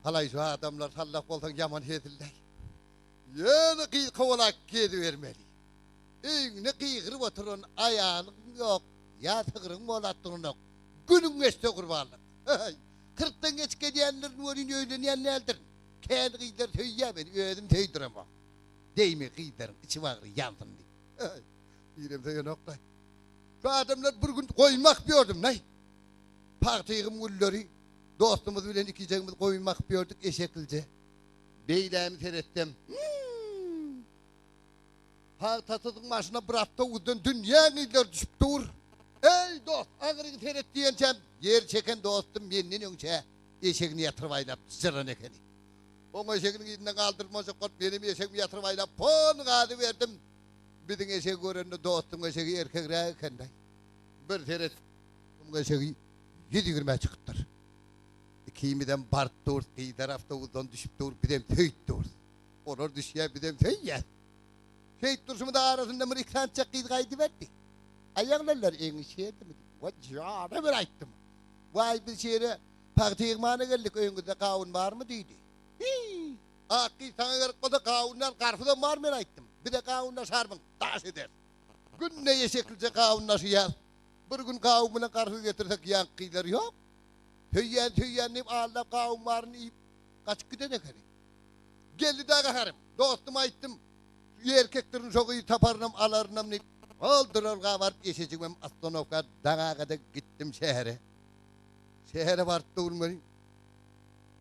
Halay şu adamlar sallak olsan yaman hediller. Yeni kıyıkı olak gedi vermeli. Öğüne kıyıkırıp oturun ayağın yok. Yatığırın molattığın yok. Günün geçti kurbanlık. Kırktan geç gediyenlerin önünü öğleneyen eldirin. Kendi kıyılar töyye beni öğedim töydir ama. Deyme kıyıların içi var yansın diye. Birem töyye nokta. Şu adamlar bir gün koymak biyordum ney. Partiyğim gülleri. Dostumuz bilen ikicemiz koymak biyorduk eşekilce. Beylemi seyrettim. Partasızın başına bıraktı udun dünya kıyılar düşüp dur. Ey dost ağırını seyret diyencem. Yer çeken dostum benden önce eşeğini yatırıp aylap zırın ekeni. O eşeğinin gidinden kaldırmasa kot benim eşeğimi yatırıp aylap pon kadı verdim. Bizim eşeği göründe dostum eşeği erkek rağıkenday. Bir seyret. Bu eşeği 7-20 çıkıttır. İkimiden bart dur, kıyı tarafta uzun düşüp dur, bir dem töyt dur. Onur düşüyor, bir dem töyt yer. Töyt dursumu da arasında bir ikran çakıydı kaydı verdi. Ayaklarlar en şeydi mi? Vacana bir ayttım. Vay bir şehre partiyğmana geldik, önünde kavun var mı dedi. Akı sana garıkmada kavunlar karşıdan var mı ayttım. Bir de kavunlar sarmın, taş eder. Gün ne yeşeklice kavunlar yaz. Bir gün kavumuna karşı getirsek yankılar yok. Töyyen deyip ağırla kavun varını yiyip kaçık gidene kere. Geldi daha kakarım. Dostum ayttım. Erkeklerin çok iyi taparınam alarınam ne. Oldular var geçeceğim Astanovka dağa kadar gittim şehre. Şehre vardı durmayın.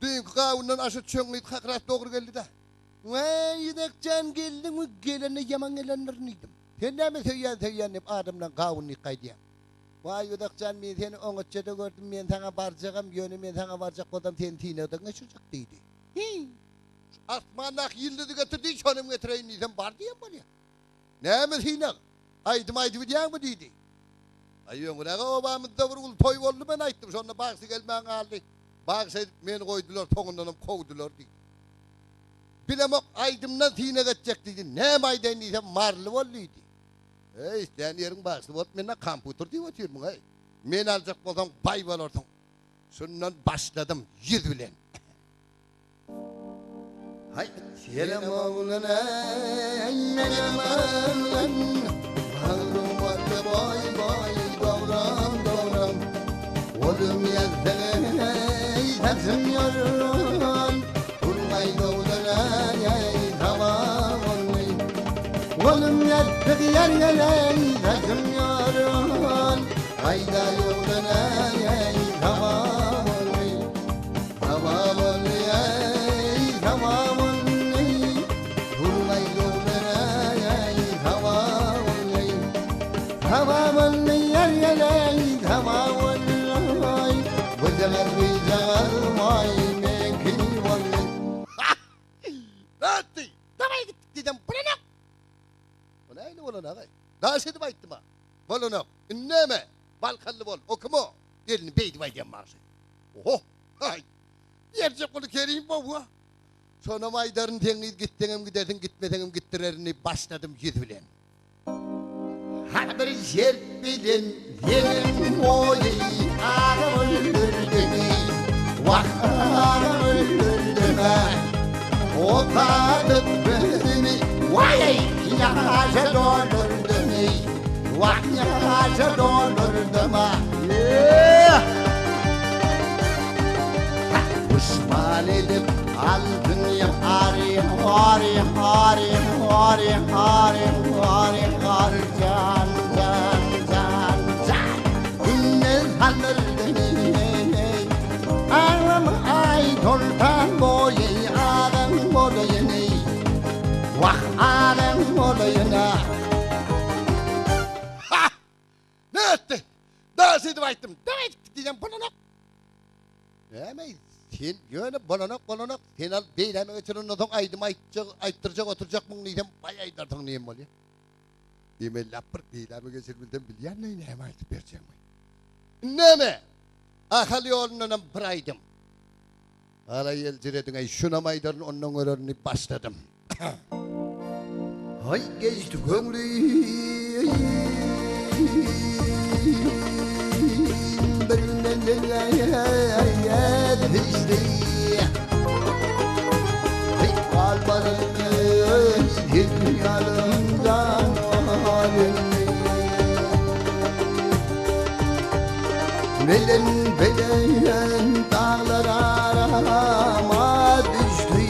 Dünkü kavundan aşı çöngüyü kakrat doğru geldi da. Vay yedekcan geldin mi gelene yaman gelenler neydim. Sen ne mi töyyen deyip adamdan kavun yıkaydı. Vay yedekcan ben seni onutçada gördüm ben sana barcağım yönü ben sana barcak kodam sen tineden geçecek dedi. Asmanak yıldızı getirdi hiç hanım getireyim neyden var diyem var ya. Ne mi tinek? Aydım diyen mi dedi. Ayyon ne obamızda vurgul toy oldu ben ayttım sonra baksı gelmeyen aldı. Baksı beni koydular toğundan kovdular dedi. Bilemek aydımdan tine geçecek dedi. Ne mayden diysem marlı olduydu. İsteyen yerin baksı bot mena komputer diye oturuyorum hey. Men alacak olsam bay var ortam. Şundan başladım yüz bilen. Hay selam oğlana menem oğlan. Bağrıma bay bay davran davran. Oğlum yazdığına tazım yorun. Kurmay oğlana tamam olmayı. Oğlum yazdık yer yere tazım yorun. Hayda oğlana tamam olmayı. Tamam olmayı. Tamam olmayı. Kurmay oğlana tamam olmayı. Tamam olmayı yer yere tamam olmayı. Bu sefer vicdanmay mümkün olmayı. Rahattı. Damaya gittik dedim. Bu ne? Bu ne olan ağay? Daha seni bayıttım ha. Bolunok. İnneme. Balkanlı bol. Okumu. Elini beydi baydım varsa. Oho. Hay. Yerce kulu kereyim bu ha. Sonra maydarın teniz gittiğim gidersin gitmediğim gittirerini başladım yüz bilen. Her bir yer bilen yerim oyu ağam öldürdü beni. Vah ağam öldürdü beni. O kadık beni. Vay yaşa doldurdu beni. Vah yaşa doldurdu beni. Pişman edip aldın ya hari hari hari hari hari hari hari can can can can. Ünlü sanır beni. Ağlam ay toltan boyu ağam boyunu. Vah ağam boyuna. Ha! Ne etti? Daha seni bayttım. Demek diyeceğim bunu ne? Demeyiz. Sen yöne bolanak sen al beyleme götürün odan aydım ayttıracak oturacak mı neyden bayaydardan neyim oluyor? Demel lapır beyleme götürmeden bilyen neyine hem aytıp vereceğim. Ne mi? Akal yolundan bıraydım. Hala yelciredin ay şuna maydarın onun örünü başladım. Hay geçti gömrü. balmarını Hilmiyanımdan halini Belen belen dağlar arama düştü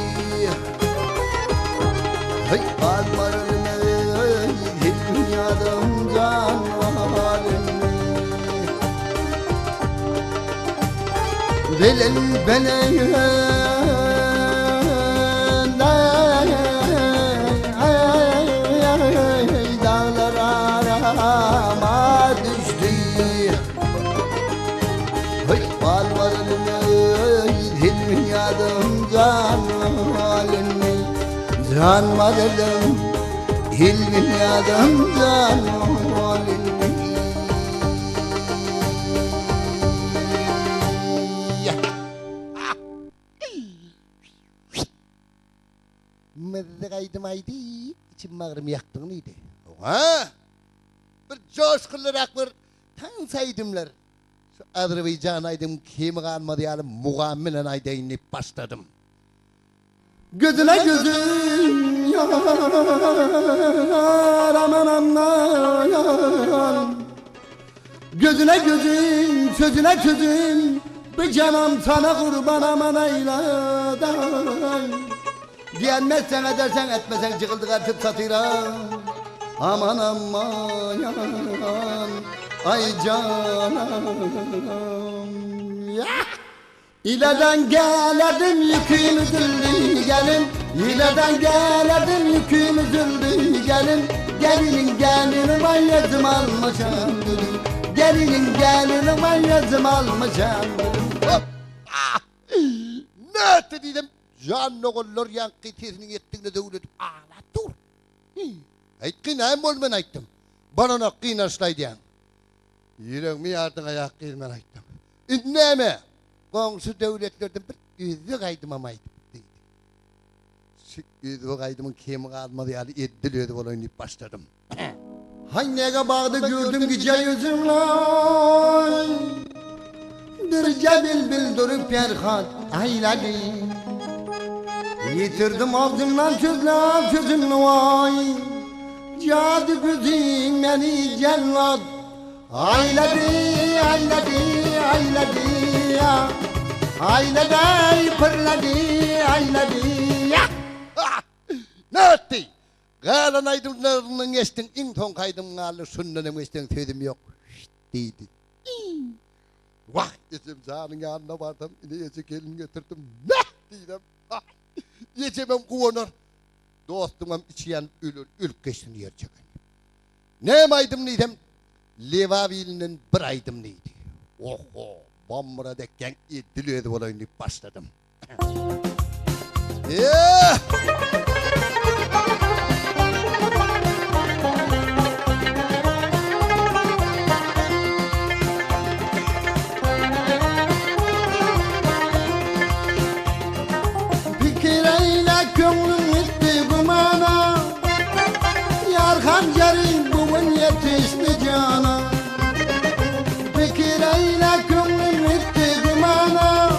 Hey balmarını Hilmiyanımdan halini Belen belen dağlar arama düştü Hey balvarını hilmiyadım can halini Canmadım hilmiyadım can halini Mızıkaydım haydi içim bağrım yaktın neydi? Ha? Bir coşkullarak bir tansaydımlar. Şu Azerbaycan aydım kimi kalmadı yani muğaminen ayda inip başladım. Gözüne gözüm yar aman aman Gözüne gözüm sözüne sözüm bir canım sana kurban aman eyladan Diyenmezsen edersen etmesen çıkıldık artık satıra Aman aman ay canım ya. İleden geledim yüküm üzüldü gelin İleden geledim yüküm üzüldü gelin Gelinin gelini ben yazım almışam gülüm Gelinin gelini ben yazım almışam gülüm Ne etti dedim Canlı kollar yankı tesinin ettiğine devledim ağla dur Aytkın hem olman ayttım Bana ne kıynaşlaydı yani Yüreğimi yardım ayak kıyırman ayttım İnneme Komşu devletlerden bir yüzü kaydım ama aydım Yüzü kaydımın kemi kalmadı yani eddiliyordu olayını başladım Hanneye bağda gördüm gece yüzümle Dırca bilbil durup perhat ayladı Yitirdim ağzımdan sözler sözümle vay Cadı gözüm beni cennet Ayladı Ayladı pırladı ayladı Ne etti? Galan aydınlarının geçtin in ton kaydım galı sünnünün geçtin sözüm yok Dedi Vah geçim canın yanına vardım İneyece gelin getirdim Ne dedim Yecemem kuvanır Dostumam içiyen ölür ülk geçtin yer çekin Ne maydım neydem Levavili'nin bir aydım neydi Oho Bamura dekken iddilyedi olayını başladım Yeah Fikireyle gönlüm gitti kumana Yar hancerin bugün yetişti cana Fikireyle gönlüm gitti kumana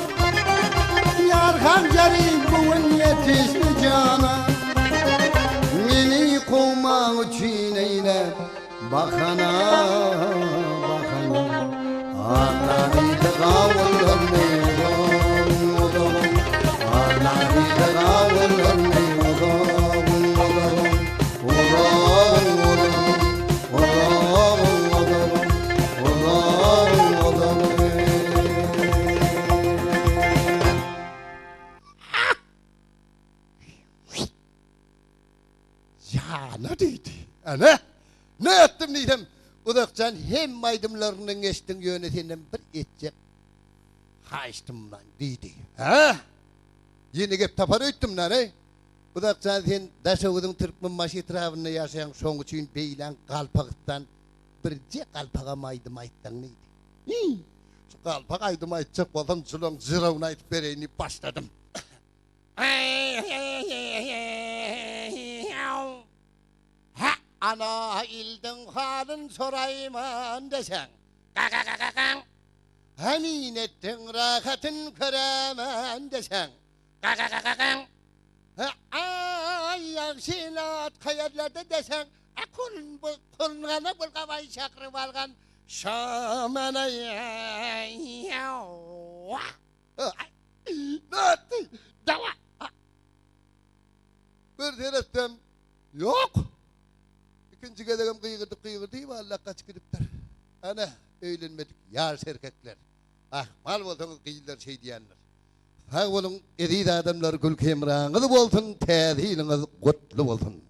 Yar hancerin bugün yetişti cana Beni kovma için eyle bakana bakana Ağları da kavurlanıyor Ya ne dedi? Ne ettim dedim. Udakcan hem maydımlarının geçtin yönetinden bir edecek. Haçtım lan dedi. Ha? Yeni gep tapar öttüm lan he? Udakcan sen daşavudun tırpmın başı etrafında yaşayan son için beylen kalpaktan birce kalpaka maydım ayttan neydi? Şu kalpak aydım aytacak olan zulun zıravını aytıp vereyini başladım. Ha ana ilden halın sorayman desen. Hamin ettin rahatın köremen desen. Yaxşılat hayırlarda desen kulunğana bulgavay çakırıp algan şamana dava bir terettem yok ikinci gedegem kıyırdı vallahi kaç gidipler ana eğlenmedik yar erkekler ah mal bolsanız kıyılar şey diyenler ha olun edid adamlar gül kemrağınız bolsun teziliniz kutlu bolsun